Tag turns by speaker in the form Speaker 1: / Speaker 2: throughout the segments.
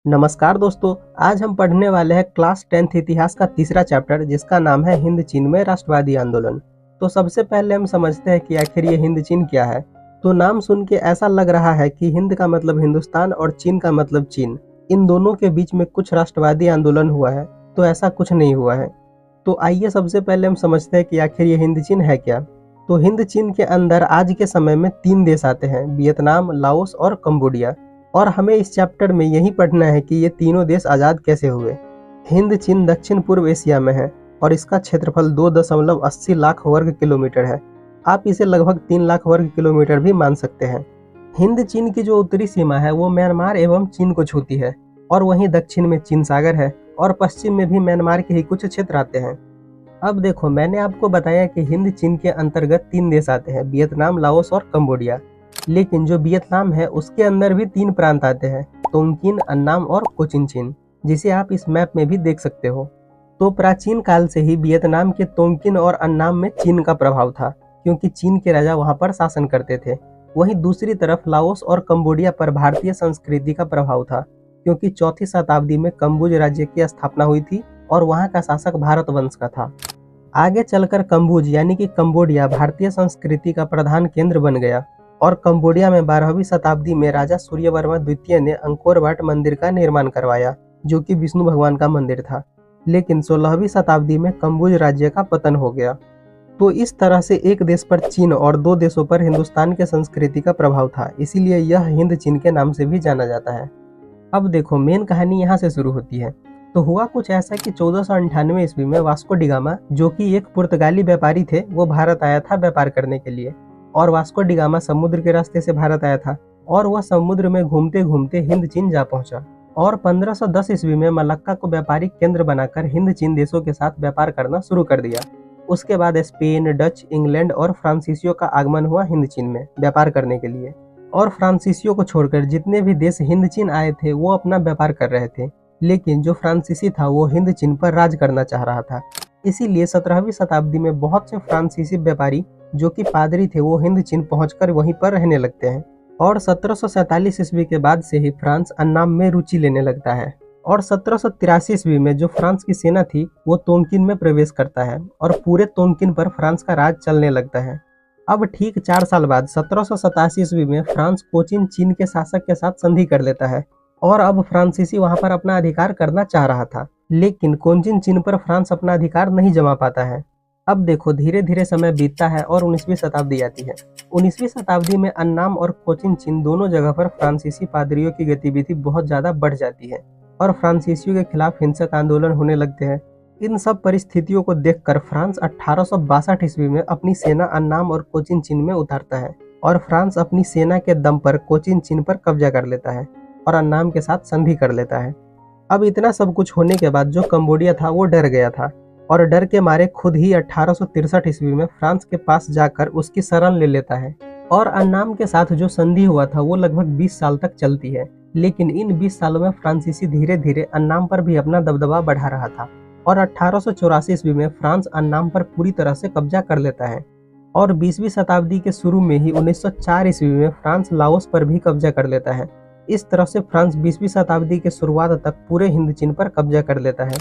Speaker 1: नमस्कार दोस्तों। आज हम पढ़ने वाले हैं क्लास 10th इतिहास का तीसरा चैप्टर, जिसका नाम है हिंद चीन में राष्ट्रवादी आंदोलन। तो सबसे पहले हम समझते हैं कि आखिर ये हिंद चीन क्या है। तो नाम सुन के ऐसा लग रहा है कि हिंद का मतलब हिंदुस्तान और चीन का मतलब चीन, इन दोनों के बीच में कुछ राष्ट्रवादी आंदोलन हुआ है। तो ऐसा कुछ नहीं हुआ है। तो आइए सबसे पहले हम समझते हैं कि आखिर ये हिंद चीन है क्या। तो हिंद चीन के अंदर आज के समय में 3 देश आते हैं, वियतनाम, लाओस और कंबोडिया। और हमें इस चैप्टर में यही पढ़ना है कि ये तीनों देश आज़ाद कैसे हुए। हिंद चीन दक्षिण पूर्व एशिया में है और इसका क्षेत्रफल 2.80 लाख वर्ग किलोमीटर है। आप इसे लगभग 3 लाख वर्ग किलोमीटर भी मान सकते हैं। हिंद चीन की जो उत्तरी सीमा है वो म्यांमार एवं चीन को छूती है, और वहीं दक्षिण में चीन सागर है और पश्चिम में भी म्यांमार के ही कुछ क्षेत्र आते हैं। अब देखो, मैंने आपको बताया कि हिंद चीन के अंतर्गत 3 देश आते हैं, वियतनाम, लाओस और कंबोडिया। लेकिन जो वियतनाम है उसके अंदर भी 3 प्रांत आते हैं, तोंगकिन, अन्नाम और कोचिन, जिसे आप इस मैप में भी देख सकते हो। तो प्राचीन काल से ही वियतनाम के तोंगकिन और अन्नाम में चीन का प्रभाव था, क्योंकि चीन के राजा वहां पर शासन करते थे। वहीं दूसरी तरफ लाओस और कंबोडिया पर भारतीय संस्कृति का प्रभाव था, क्योंकि 4वीं शताब्दी में कंबुज राज्य की स्थापना हुई थी और वहां का शासक भारत वंश का था। आगे चलकर कंबुज यानी कि कंबोडिया भारतीय संस्कृति का प्रधान केंद्र बन गया, और कंबोडिया में 12वीं शताब्दी में राजा सूर्यवर्मा द्वितीय ने अंकोर वाट मंदिर का निर्माण करवाया, जो कि विष्णु भगवान का मंदिर था। लेकिन 16वीं शताब्दी में कंबुज राज्य का पतन हो गया। तो इस तरह से एक देश पर चीन और 2 देशों पर हिंदुस्तान के संस्कृति का प्रभाव था, इसीलिए यह हिंद चीन के नाम से भी जाना जाता है। अब देखो, मेन कहानी यहाँ से शुरू होती है। तो हुआ कुछ ऐसा कि 1498 ईस्वी में वास्को डी गामा, जो कि एक पुर्तगाली व्यापारी थे, वो भारत आया था व्यापार करने के लिए। और वास्को डी गामा समुद्र के रास्ते से भारत आया था, और वह समुद्र में घूमते घूमते हिंद चीन जा पहुंचा। और 1510 ईस्वी में मलक्का को व्यापारिक केंद्र बनाकर हिंद चीन देशों के साथ व्यापार करना शुरू कर दिया। उसके बाद स्पेन, डच, इंग्लैंड और फ्रांसीसियों का आगमन हुआ हिंद चीन में व्यापार करने के लिए। और फ्रांसीसियों को छोड़कर जितने भी देश हिंद चीन आए थे वो अपना व्यापार कर रहे थे, लेकिन जो फ्रांसीसी था वो हिंद चीन पर राज करना चाह रहा था। इसीलिए 17वीं शताब्दी में बहुत से फ्रांसीसी व्यापारी, जो कि पादरी थे, वो हिंद चीन पहुंचकर वहीं पर रहने लगते हैं। और 1747 ईस्वी के बाद से ही फ्रांस अन्नाम में रुचि लेने लगता है। और 1783 ईस्वी में जो फ्रांस की सेना थी वो तोंगकिन में प्रवेश करता है, और पूरे तोंगकिन पर फ्रांस का राज चलने लगता है। अब ठीक 4 साल बाद 1787 ईस्वी में फ्रांस कोचिन चीन के शासक के साथ संधि कर लेता है, और अब फ्रांसीसी वहां पर अपना अधिकार करना चाह रहा था। लेकिन कोचिन चीन पर फ्रांस अपना अधिकार नहीं जमा पाता है। अब देखो, धीरे धीरे समय बीतता है और 19वीं शताब्दी आती है। 19वीं शताब्दी में अन्नाम और कोचिन चीन दोनों जगह पर फ्रांसीसी पादरियों की गतिविधि बहुत ज्यादा बढ़ जाती है, और फ्रांसीसियों के खिलाफ हिंसक आंदोलन होने लगते हैं। इन सब परिस्थितियों को देखकर फ्रांस 1862 ईस्वी में अपनी सेना अन्नाम और कोचिन चीन में उतारता है, और फ्रांस अपनी सेना के दम पर कोचिन चीन पर कब्जा कर लेता है और अन्नाम के साथ संधि कर लेता है। अब इतना सब कुछ होने के बाद जो कंबोडिया था वो डर गया था, और डर के मारे खुद ही 1863 ईस्वी में फ्रांस के पास जाकर उसकी शरण ले लेता है। और अन्नाम के साथ जो संधि हुआ था वो लगभग 20 साल तक चलती है। लेकिन इन 20 सालों में फ्रांसीसी धीरे धीरे अन्नाम पर भी अपना दबदबा बढ़ा रहा था, और 1884 ईस्वी में फ्रांस अन्नाम पर पूरी तरह से कब्जा कर लेता है। और 20वीं शताब्दी के शुरू में ही 1904 ईस्वी में फ्रांस लाओस पर भी कब्जा कर लेता है। इस तरह से फ्रांस 20वीं शताब्दी के शुरुआत तक पूरे हिंद चीन पर कब्जा कर लेता है।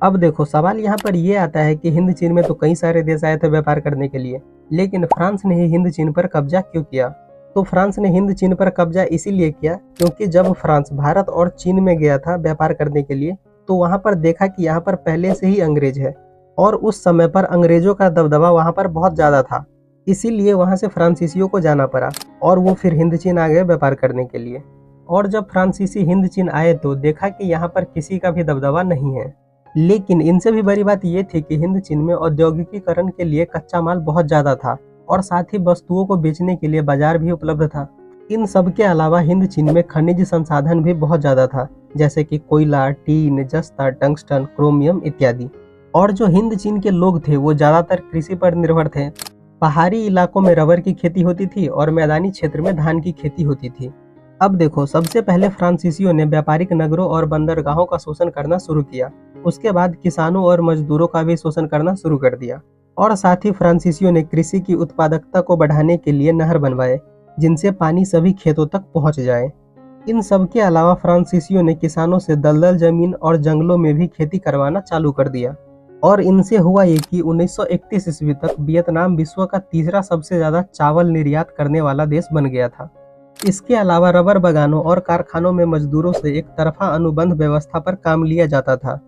Speaker 1: अब देखो, सवाल यहाँ पर यह आता है कि हिंद चीन में तो कई सारे देश आए थे व्यापार करने के लिए, लेकिन फ्रांस ने ही हिंद चीन पर कब्जा क्यों किया। तो फ्रांस ने हिंद चीन पर कब्जा इसीलिए किया क्योंकि जब फ्रांस भारत और चीन में गया था व्यापार करने के लिए, तो वहां पर देखा कि यहाँ पर पहले से ही अंग्रेज है, और उस समय पर अंग्रेजों का दबदबा वहां पर बहुत ज्यादा था। इसीलिए वहां से फ्रांसीसियों को जाना पड़ा, और वो फिर हिंद चीन आ गए व्यापार करने के लिए। और जब फ्रांसीसी हिंद चीन आए तो देखा कि यहाँ पर किसी का भी दबदबा नहीं है। लेकिन इनसे भी बड़ी बात यह थी कि हिंद चीन में औद्योगिकीकरण के लिए कच्चा माल बहुत ज्यादा था, और साथ ही वस्तुओं को बेचने के लिए बाजार भी उपलब्ध था। इन सब के अलावा हिंद चीन में खनिज संसाधन भी बहुत ज्यादा था, जैसे कि कोयला, टीन, जस्ता, टंगस्टन, क्रोमियम इत्यादि। और जो हिंद चीन के लोग थे वो ज्यादातर कृषि पर निर्भर थे। पहाड़ी इलाकों में रबर की खेती होती थी और मैदानी क्षेत्र में धान की खेती होती थी। अब देखो, सबसे पहले फ्रांसीसियों ने व्यापारिक नगरों और बंदरगाहों का शोषण करना शुरू किया। उसके बाद किसानों और मजदूरों का भी शोषण करना शुरू कर दिया, और साथ ही फ्रांसीसियों ने कृषि की उत्पादकता को बढ़ाने के लिए नहर बनवाए, जिनसे पानी सभी खेतों तक पहुंच जाए। इन सब के अलावा फ्रांसीसियों ने किसानों से दलदल जमीन और जंगलों में भी खेती करवाना चालू कर दिया। और इनसे हुआ ये कि 1931 ईस्वी तक वियतनाम विश्व का तीसरा सबसे ज़्यादा चावल निर्यात करने वाला देश बन गया था। इसके अलावा रबर बागानों और कारखानों में मजदूरों से एक तरफा अनुबंध व्यवस्था पर काम लिया जाता था।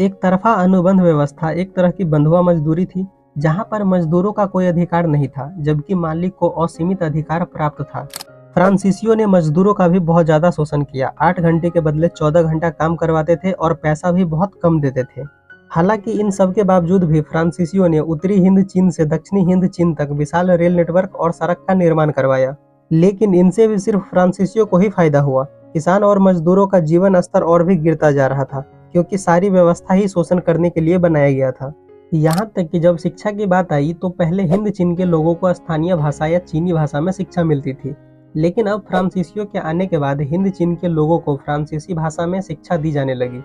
Speaker 1: एक तरफा अनुबंध व्यवस्था एक तरह की बंधुआ मजदूरी थी, जहां पर मजदूरों का कोई अधिकार नहीं था, जबकि मालिक को असीमित अधिकार प्राप्त था। फ्रांसीसियों ने मजदूरों का भी बहुत ज़्यादा शोषण किया। 8 घंटे के बदले 14 घंटा काम करवाते थे और पैसा भी बहुत कम देते थे। हालांकि इन सब के बावजूद भी फ्रांसीसियों ने उत्तरी हिंद चीन से दक्षिणी हिंद चीन तक विशाल रेल नेटवर्क और सड़क का निर्माण करवाया। लेकिन इनसे भी सिर्फ फ्रांसीसियों को ही फायदा हुआ। किसान और मजदूरों का जीवन स्तर और भी गिरता जा रहा था, क्योंकि सारी व्यवस्था ही शोषण करने के लिए बनाया गया था। यहाँ तक कि जब शिक्षा की बात आई तो पहले हिंद चीन के लोगों को स्थानीय भाषा या चीनी भाषा में शिक्षा मिलती थी, लेकिन अब फ्रांसीसियों के आने के बाद हिंद चीन के लोगों को फ्रांसीसी भाषा में शिक्षा दी जाने लगी।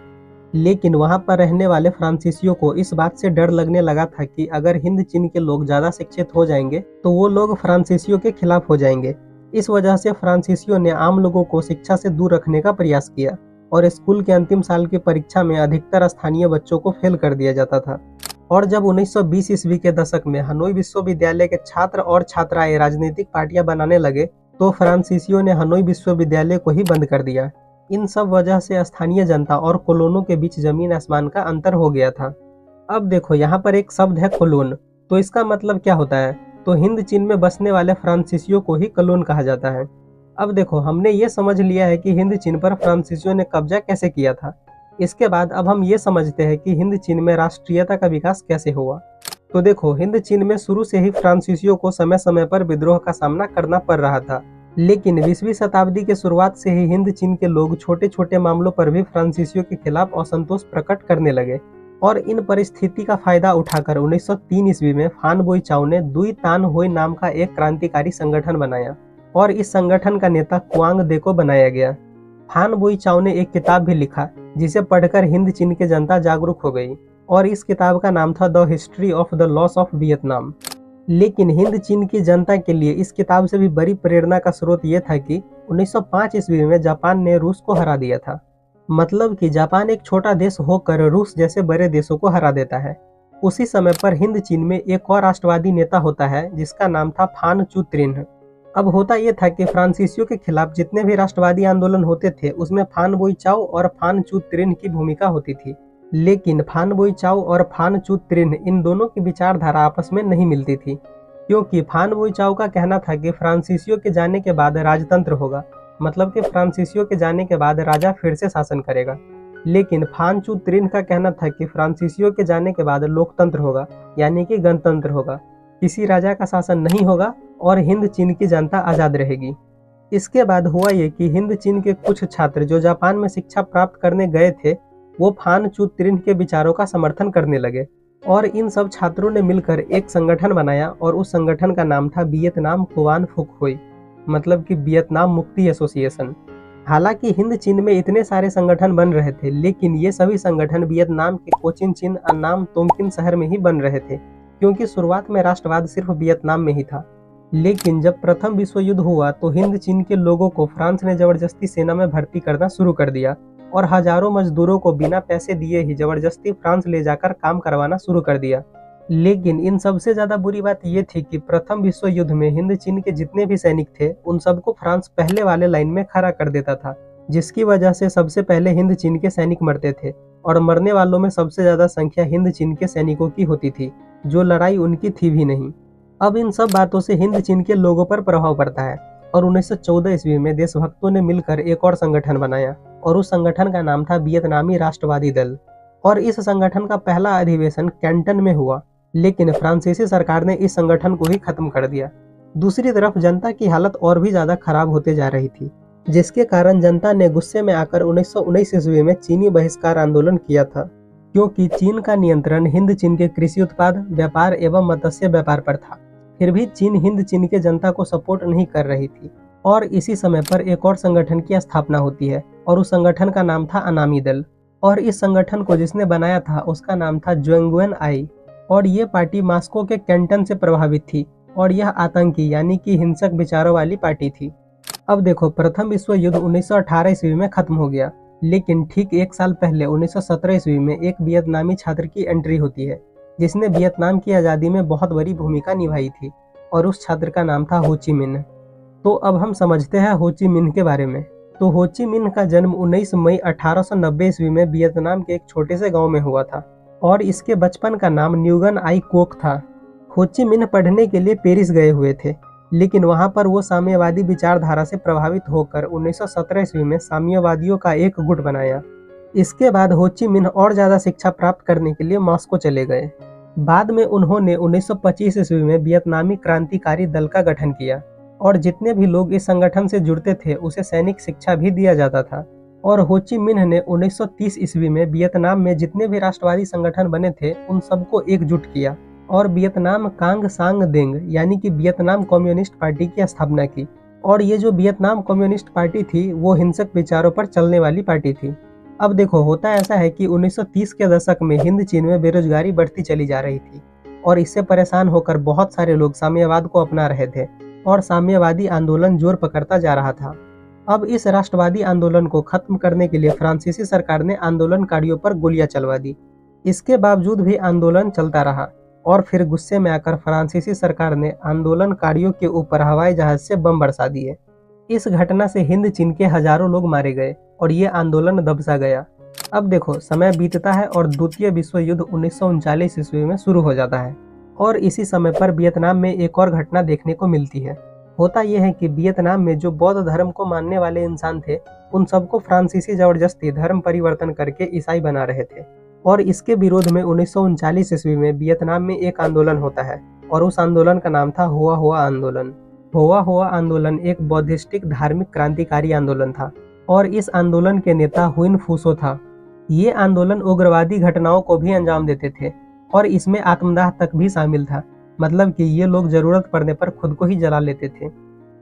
Speaker 1: लेकिन वहाँ पर रहने वाले फ्रांसीसियों को इस बात से डर लगने लगा था कि अगर हिंद चीन के लोग ज़्यादा शिक्षित हो जाएंगे तो वो लोग फ्रांसीसियों के खिलाफ हो जाएंगे। इस वजह से फ्रांसीसियों ने आम लोगों को शिक्षा से दूर रखने का प्रयास किया और स्कूल के अंतिम साल की परीक्षा में अधिकतर स्थानीय बच्चों को फेल कर दिया जाता था। और जब 1920 ईस्वी के दशक में हनोई विश्वविद्यालय के छात्र और छात्राएं राजनीतिक पार्टियां बनाने लगे तो फ्रांसीसियों ने हनोई विश्वविद्यालय को ही बंद कर दिया। इन सब वजह से स्थानीय जनता और कोलोनों के बीच जमीन आसमान का अंतर हो गया था। अब देखो, यहाँ पर एक शब्द है कोलोन, तो इसका मतलब क्या होता है? तो हिंद चीन में बसने वाले फ्रांसीसियों को ही कोलोन कहा जाता है। अब देखो, हमने ये समझ लिया है कि हिंद चीन पर फ्रांसीसियों ने कब्जा कैसे किया था। इसके बाद अब हम ये समझते हैं कि हिंद चीन में राष्ट्रीयता का विकास कैसे हुआ। तो देखो, हिंद चीन में शुरू से ही फ्रांसीसियों को समय समय पर विद्रोह का सामना करना पड़ रहा था, लेकिन 20वीं शताब्दी के शुरुआत से ही हिंद चीन के लोग छोटे छोटे मामलों पर भी फ्रांसीसियों के खिलाफ असंतोष प्रकट करने लगे। और इन परिस्थिति का फायदा उठाकर 1903 ईस्वी में फान बोई चाओ ने दुई तान होई नाम का एक क्रांतिकारी संगठन बनाया और इस संगठन का नेता क्वांग दे को बनाया गया। फान बोई चाओ ने एक किताब भी लिखा जिसे पढ़कर हिंद चीन की जनता जागरूक हो गई और इस किताब का नाम था the history of the loss of Vietnam. लेकिन हिंद चीन की जनता के लिए इस किताब से भी बड़ी प्रेरणा का स्रोत ये था कि 1905 ईस्वी में जापान ने रूस को हरा दिया था। मतलब कि जापान एक छोटा देश होकर रूस जैसे बड़े देशों को हरा देता है। उसी समय पर हिंद चीन में एक और राष्ट्रवादी नेता होता है जिसका नाम था फान चू त्रिन्ह। अब होता यह था कि फ्रांसीसियों के खिलाफ जितने भी राष्ट्रवादी आंदोलन होते थे उसमें फान बोई चाओ और फान चू त्रिन्ह की भूमिका होती थी। लेकिन फान बोई चाओ और फान चू त्रिन्ह इन दोनों की विचारधारा आपस में नहीं मिलती थी, क्योंकि फान बोई चाओ का कहना था कि फ्रांसीसियों के जाने के बाद राजतंत्र होगा, मतलब कि फ्रांसीसियों के जाने के बाद राजा फिर से शासन करेगा। लेकिन फान चू त्रिन्ह का कहना था कि फ्रांसीसियों के जाने के बाद लोकतंत्र होगा, यानी कि गणतंत्र होगा, किसी राजा का शासन नहीं होगा और हिंद चीन की जनता आज़ाद रहेगी। इसके बाद हुआ ये कि हिंद चीन के कुछ छात्र जो जापान में शिक्षा प्राप्त करने गए थे वो फान चू त्रिन्ह के विचारों का समर्थन करने लगे और इन सब छात्रों ने मिलकर एक संगठन बनाया और उस संगठन का नाम था वियतनाम कुवान फुक हुई, मतलब कि वियतनाम मुक्ति एसोसिएशन। हालांकि हिंद चीन में इतने सारे संगठन बन रहे थे, लेकिन ये सभी संगठन वियतनाम के कोचिन चीन और नाम तोंगकिन शहर में ही बन रहे थे, क्योंकि शुरुआत में राष्ट्रवाद सिर्फ वियतनाम में ही था। लेकिन जब प्रथम विश्व युद्ध हुआ तो हिंद चीन के लोगों को फ्रांस ने जबरदस्ती सेना में भर्ती करना शुरू कर दिया और हजारों मजदूरों को बिना पैसे दिए ही जबरदस्ती फ्रांस ले जाकर काम करवाना शुरू कर दिया। लेकिन इन सबसे ज्यादा बुरी बात यह थी कि प्रथम विश्व युद्ध में हिंद चीन के जितने भी सैनिक थे उन सबको फ्रांस पहले वाले लाइन में खड़ा कर देता था, जिसकी वजह से सबसे पहले हिंद चीन के सैनिक मरते थे और मरने वालों में सबसे ज्यादा संख्या हिंद चीन के सैनिकों की होती थी, जो लड़ाई उनकी थी भी नहीं। अब इन सब बातों से हिंद चीन के लोगों पर प्रभाव पड़ता है और 1914 ईस्वी में देशभक्तों ने मिलकर एक और संगठन बनाया और उस संगठन का नाम था वियतनामी राष्ट्रवादी दल। और इस संगठन का पहला अधिवेशन कैंटन में हुआ, लेकिन फ्रांसीसी सरकार ने इस संगठन को ही खत्म कर दिया। दूसरी तरफ जनता की हालत और भी ज्यादा खराब होते जा रही थी, जिसके कारण जनता ने गुस्से में आकर 1919 ईस्वी में चीनी बहिष्कार आंदोलन किया था, क्योंकि चीन का नियंत्रण हिंद चीन के कृषि उत्पाद, व्यापार एवं मत्स्य व्यापार पर था। फिर भी चीन हिंद चीन के जनता को सपोर्ट नहीं कर रही थी और इसी समय पर एक और संगठन की स्थापना होती है और उस संगठन का नाम था अनामी दल। और इस संगठन को जिसने बनाया था उसका नाम था जुएंगुएन आई और ये पार्टी मास्को के कैंटन से प्रभावित थी और यह आतंकी यानी कि हिंसक विचारों वाली पार्टी थी। अब देखो, प्रथम विश्व युद्ध 1918 ईस्वी में खत्म हो गया, लेकिन ठीक एक साल पहले 1917 ईस्वी में एक वियतनामी छात्र की एंट्री होती है, जिसने वियतनाम की आज़ादी में बहुत बड़ी भूमिका निभाई थी, और उस छात्र का नाम था हो ची मिन्ह। तो अब हम समझते हैं हो ची मिन्ह के बारे में। तो हो ची मिन्ह का जन्म 19 मई 1890 ईस्वी में वियतनाम के एक छोटे से गांव में हुआ था, और इसके बचपन का नाम न्यूगन आई कोक था। हो ची मिन्ह पढ़ने के लिए पेरिस गए हुए थे, लेकिन वहां पर वो साम्यवादी विचारधारा से प्रभावित होकर 1917 ईस्वी में साम्यवादियों का एक गुट बनाया। इसके बाद हो ची मिन्ह और ज़्यादा शिक्षा प्राप्त करने के लिए मॉस्को चले गए। बाद में उन्होंने 1925 ईस्वी में वियतनामी क्रांतिकारी दल का गठन किया, और जितने भी लोग इस संगठन से जुड़ते थे उसे सैनिक शिक्षा भी दिया जाता था। और हो ची मिन्ह ने 1930 ईस्वी में वियतनाम में जितने भी राष्ट्रवादी संगठन बने थे उन सबको एकजुट किया, और वियतनाम कांग सांग देंग यानी कि वियतनाम कम्युनिस्ट पार्टी की स्थापना की। और ये जो वियतनाम कम्युनिस्ट पार्टी थी वो हिंसक विचारों पर चलने वाली पार्टी थी। अब देखो, होता ऐसा है कि 1930 के दशक में हिंद चीन में बेरोजगारी बढ़ती चली जा रही थी, और इससे परेशान होकर बहुत सारे लोग साम्यवाद को अपना रहे थे, और साम्यवादी आंदोलन जोर पकड़ता जा रहा था। अब इस राष्ट्रवादी आंदोलन को खत्म करने के लिए फ्रांसीसी सरकार ने आंदोलनकारियों पर गोलियां चलवा दी। इसके बावजूद भी आंदोलन चलता रहा, और फिर गुस्से में आकर फ्रांसीसी सरकार ने आंदोलनकारियों के ऊपर हवाई जहाज से बम बरसा दिए। इस घटना से हिंद चीन के हजारों लोग मारे गए, और ये आंदोलन दबसा गया। अब देखो, समय बीतता है और द्वितीय विश्व युद्ध 1939 ईस्वी में शुरू हो जाता है, और इसी समय पर वियतनाम में एक और घटना देखने को मिलती है। होता यह है कि वियतनाम में जो बौद्ध धर्म को मानने वाले इंसान थे उन सबको फ्रांसीसी जबरदस्ती धर्म परिवर्तन करके ईसाई बना रहे थे, और इसके विरोध में 1939 ईस्वी में वियतनाम में एक आंदोलन होता है, और उस आंदोलन का नाम था हुआ हुआ आंदोलन। हुआ हुआ आंदोलन एक बौद्धिस्टिक धार्मिक क्रांतिकारी आंदोलन था, और इस आंदोलन के नेता हुइन फूसो था। ये आंदोलन उग्रवादी घटनाओं को भी अंजाम देते थे, और इसमें आत्मदाह तक भी शामिल था, मतलब कि ये लोग जरूरत पड़ने पर खुद को ही जला लेते थे।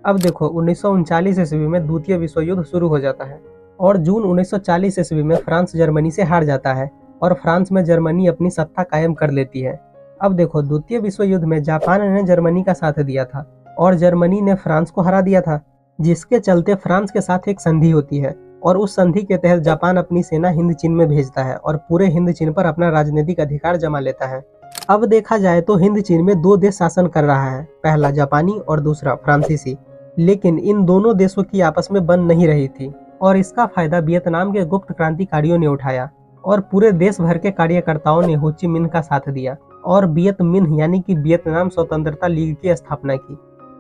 Speaker 1: अब देखो, 1939 ईस्वी में द्वितीय विश्व युद्ध शुरू हो जाता है, और जून 1940 ईस्वी में फ्रांस जर्मनी से हार जाता है, और फ्रांस में जर्मनी अपनी सत्ता कायम कर लेती है। अब देखो, द्वितीय विश्व युद्ध में जापान ने जर्मनी का साथ दिया था, और जर्मनी ने फ्रांस को हरा दिया था, जिसके चलते फ्रांस के साथ एक संधि होती है, और उस संधि के तहत जापान अपनी सेना हिंद चीन में भेजता है, और पूरे हिंद चीन पर अपना राजनीतिक अधिकार जमा लेता है। अब देखा जाए तो हिंद चीन में दो देश शासन कर रहा है, पहला जापानी और दूसरा फ्रांसीसी, लेकिन इन दोनों देशों की आपस में बन नहीं रही थी, और इसका फायदा वियतनाम के गुप्त क्रांतिकारियों ने उठाया, और पूरे देश भर के कार्यकर्ताओं ने हो ची मिन्ह का साथ दिया, और वियत मिन्ह यानी कि वियतनाम स्वतंत्रता लीग की स्थापना की।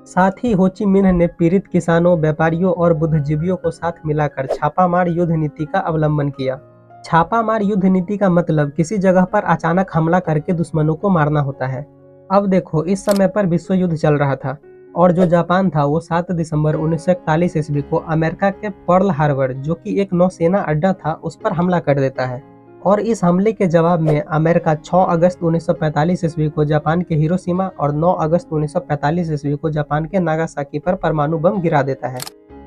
Speaker 1: साथ ही हो ची मिन्ह ने पीड़ित किसानों, व्यापारियों और बुद्धिजीवियों को साथ मिलाकर छापामार युद्ध नीति का अवलंबन किया। छापामार युद्ध नीति का मतलब किसी जगह पर अचानक हमला करके दुश्मनों को मारना होता है। अब देखो, इस समय पर विश्व युद्ध चल रहा था, और जो जापान था वो 7 दिसंबर 1941 ईस्वी को अमेरिका के पर्ल हार्बर, जो कि एक नौसेना अड्डा था, उस पर हमला कर देता है। और इस हमले के जवाब में अमेरिका 6 अगस्त 1945 ईस्वी को जापान के हिरोशिमा और 9 अगस्त 1945 ईस्वी को जापान के नागासाकी पर परमाणु बम गिरा देता है।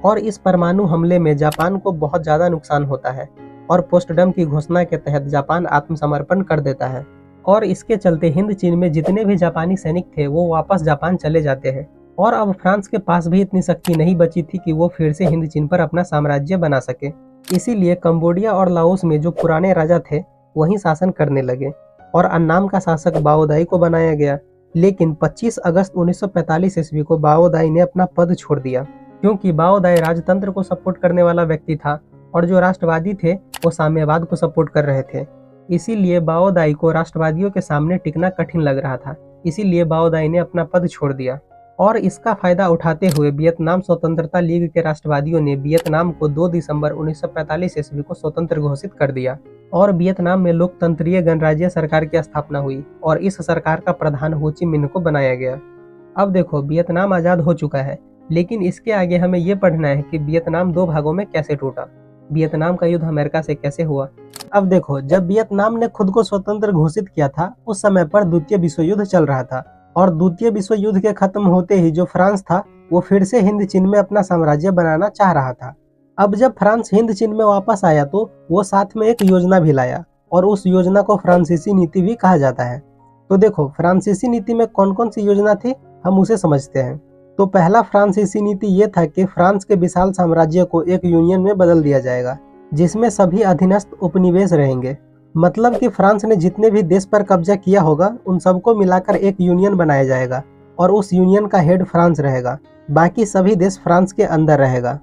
Speaker 1: और इस परमाणु हमले में जापान को बहुत ज़्यादा नुकसान होता है, और पोस्टडम की घोषणा के तहत जापान आत्मसमर्पण कर देता है, और इसके चलते हिंद चीन में जितने भी जापानी सैनिक थे वो वापस जापान चले जाते हैं। और अब फ्रांस के पास भी इतनी शक्ति नहीं बची थी कि वो फिर से हिंद चीन पर अपना साम्राज्य बना सके। इसीलिए कंबोडिया और लाओस में जो पुराने राजा थे वहीं शासन करने लगे, और अन्नाम का शासक बाओदाई को बनाया गया। लेकिन 25 अगस्त 1945 ईस्वी को बाओदाई ने अपना पद छोड़ दिया, क्योंकि बाओदाई राजतंत्र को सपोर्ट करने वाला व्यक्ति था, और जो राष्ट्रवादी थे वो साम्यवाद को सपोर्ट कर रहे थे। इसीलिए बाओदाई को राष्ट्रवादियों के सामने टिकना कठिन लग रहा था, इसीलिए बाओदाई ने अपना पद छोड़ दिया। और इसका फायदा उठाते हुए वियतनाम स्वतंत्रता लीग के राष्ट्रवादियों ने वियतनाम को 2 दिसंबर 1945 ईस्वी को स्वतंत्र घोषित कर दिया, और वियतनाम में लोकतंत्रीय गणराज्य सरकार की स्थापना हुई, और इस सरकार का प्रधान हो ची मिन्ह को बनाया गया। अब देखो, वियतनाम आज़ाद हो चुका है, लेकिन इसके आगे हमें ये पढ़ना है कि वियतनाम 2 भागों में कैसे टूटा, वियतनाम का युद्ध अमेरिका से कैसे हुआ। अब देखो, जब वियतनाम ने खुद को स्वतंत्र घोषित किया था उस समय पर द्वितीय विश्व युद्ध चल रहा था, और द्वितीय विश्व युद्ध के खत्म होते ही जो फ्रांस था वो फिर से हिंद चीन में अपना साम्राज्य बनाना चाह रहा था। अब जब फ्रांस हिंद चीन में वापस आया तो वो साथ में एक योजना भी लाया, और उस योजना को फ्रांसीसी नीति भी कहा जाता है। तो देखो, फ्रांसीसी नीति में कौन कौन सी योजना थी हम उसे समझते हैं। तो पहला फ्रांसीसी नीति ये था कि फ्रांस के विशाल साम्राज्य को एक यूनियन में बदल दिया जाएगा, जिसमें सभी अधीनस्थ उपनिवेश रहेंगे। मतलब कि फ्रांस ने जितने भी देश पर कब्जा किया होगा उन सबको मिलाकर एक यूनियन बनाया जाएगा और उस यूनियन का हेड फ्रांस रहेगा, बाकी सभी देश फ्रांस के अंदर रहेगा।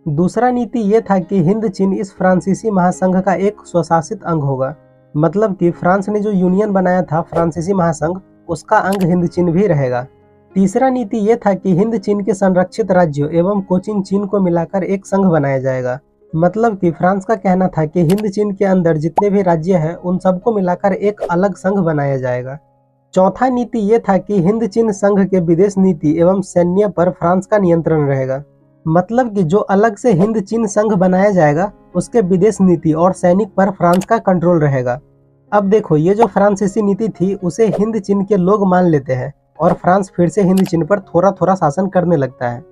Speaker 1: दूसरा नीति ये था कि हिंद चीन इस फ्रांसीसी महासंघ का एक स्वशासित अंग होगा। मतलब कि फ्रांस ने जो यूनियन बनाया था फ्रांसीसी महासंघ, उसका अंग हिंद चीन भी रहेगा। तीसरा नीति ये था कि हिंद चीन के संरक्षित राज्यों एवं कोचिन चीन को मिलाकर एक संघ बनाया जाएगा। मतलब कि फ्रांस का कहना था कि हिंद चीन के अंदर जितने भी राज्य हैं उन सबको मिलाकर एक अलग संघ बनाया जाएगा। चौथा नीति ये था कि हिंद चीन संघ के विदेश नीति एवं सैन्य पर फ्रांस का नियंत्रण रहेगा। मतलब कि जो अलग से हिंद चीन संघ बनाया जाएगा उसके विदेश नीति और सैनिक पर फ्रांस का कंट्रोल रहेगा। अब देखो, ये जो फ्रांसीसी नीति थी उसे हिंद चीन के लोग मान लेते हैं और फ्रांस फिर से हिंद चीन पर थोड़ा थोड़ा शासन करने लगता है।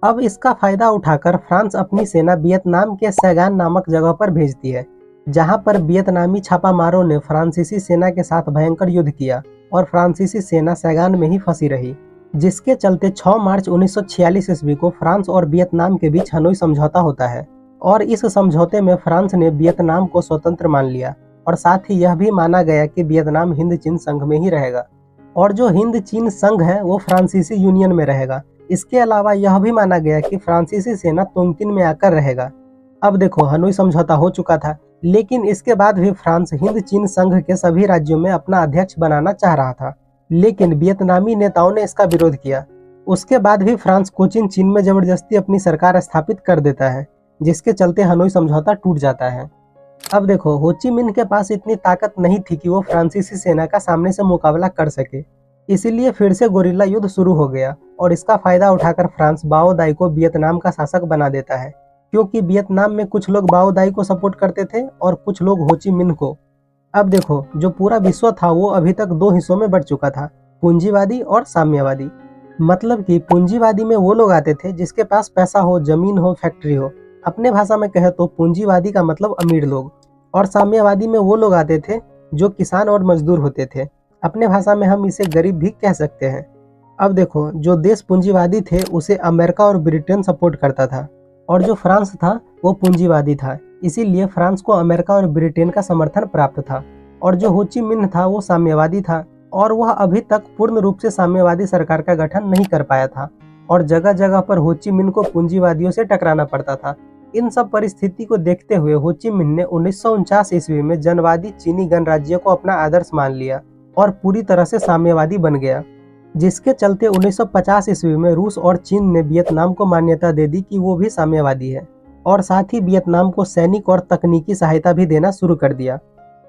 Speaker 1: अब इसका फायदा उठाकर फ्रांस अपनी सेना वियतनाम के सैगान नामक जगह पर भेजती है, जहां पर वियतनामी छापामारों ने फ्रांसीसी सेना के साथ भयंकर युद्ध किया और फ्रांसीसी सेना सैगान में ही फंसी रही, जिसके चलते 6 मार्च 1946 ईस्वी को फ्रांस और वियतनाम के बीच हनोई समझौता होता है और इस समझौते में फ्रांस ने वियतनाम को स्वतंत्र मान लिया और साथ ही यह भी माना गया कि वियतनाम हिंद चीन संघ में ही रहेगा और जो हिंद चीन संघ है वो फ्रांसीसी यूनियन में रहेगा। इसके अलावा यह भी माना गया कि फ्रांसीसी सेना तोंगकिन में आकर रहेगा। अब देखो, हनोई समझौता हो चुका था, लेकिन इसके बाद भी फ्रांस हिंद चीन संघ के सभी राज्यों में अपना अध्यक्ष बनाना चाह रहा था, लेकिन वियतनामी नेताओं ने इसका विरोध किया। उसके बाद भी फ्रांस कोचिन चीन में जबरदस्ती अपनी सरकार स्थापित कर देता है, जिसके चलते हनोई समझौता टूट जाता है। अब देखो, हो ची मिन्ह के पास इतनी ताकत नहीं थी कि वो फ्रांसीसी सेना का सामने से मुकाबला कर सके, इसीलिए फिर से गोरिल्ला युद्ध शुरू हो गया और इसका फायदा उठाकर फ्रांस बाओ दाई को वियतनाम का शासक बना देता है, क्योंकि वियतनाम में कुछ लोग बाओ दाई को सपोर्ट करते थे और कुछ लोग हो ची मिन्ह को। अब देखो, जो पूरा विश्व था वो अभी तक 2 हिस्सों में बढ़ चुका था, पूंजीवादी और साम्यवादी। मतलब कि पूंजीवादी में वो लोग आते थे जिसके पास पैसा हो, जमीन हो, फैक्ट्री हो। अपने भाषा में कहे तो पूंजीवादी का मतलब अमीर लोग। और साम्यवादी में वो लोग आते थे जो किसान और मजदूर होते थे। अपने भाषा में हम इसे गरीब भी कह सकते हैं। अब देखो, जो देश पूंजीवादी थे उसे अमेरिका और ब्रिटेन सपोर्ट करता था और जो फ्रांस था वो पूंजीवादी था, इसीलिए फ्रांस को अमेरिका और ब्रिटेन का समर्थन प्राप्त था। और जो हो ची मिन्ह था वो साम्यवादी था और वह अभी तक पूर्ण रूप से साम्यवादी सरकार का गठन नहीं कर पाया था और जगह जगह पर हो ची मिन्ह को पूंजीवादियों से टकराना पड़ता था। इन सब परिस्थिति को देखते हुए हो ची मिन्ह ने 1949 ईस्वी में जनवादी चीनी गणराज्य को अपना आदर्श मान लिया और पूरी तरह से साम्यवादी बन गया, जिसके चलते 1950 ईस्वी में रूस और चीन ने वियतनाम को मान्यता दे दी कि वो भी साम्यवादी है और साथ ही वियतनाम को सैनिक और तकनीकी सहायता भी देना शुरू कर दिया।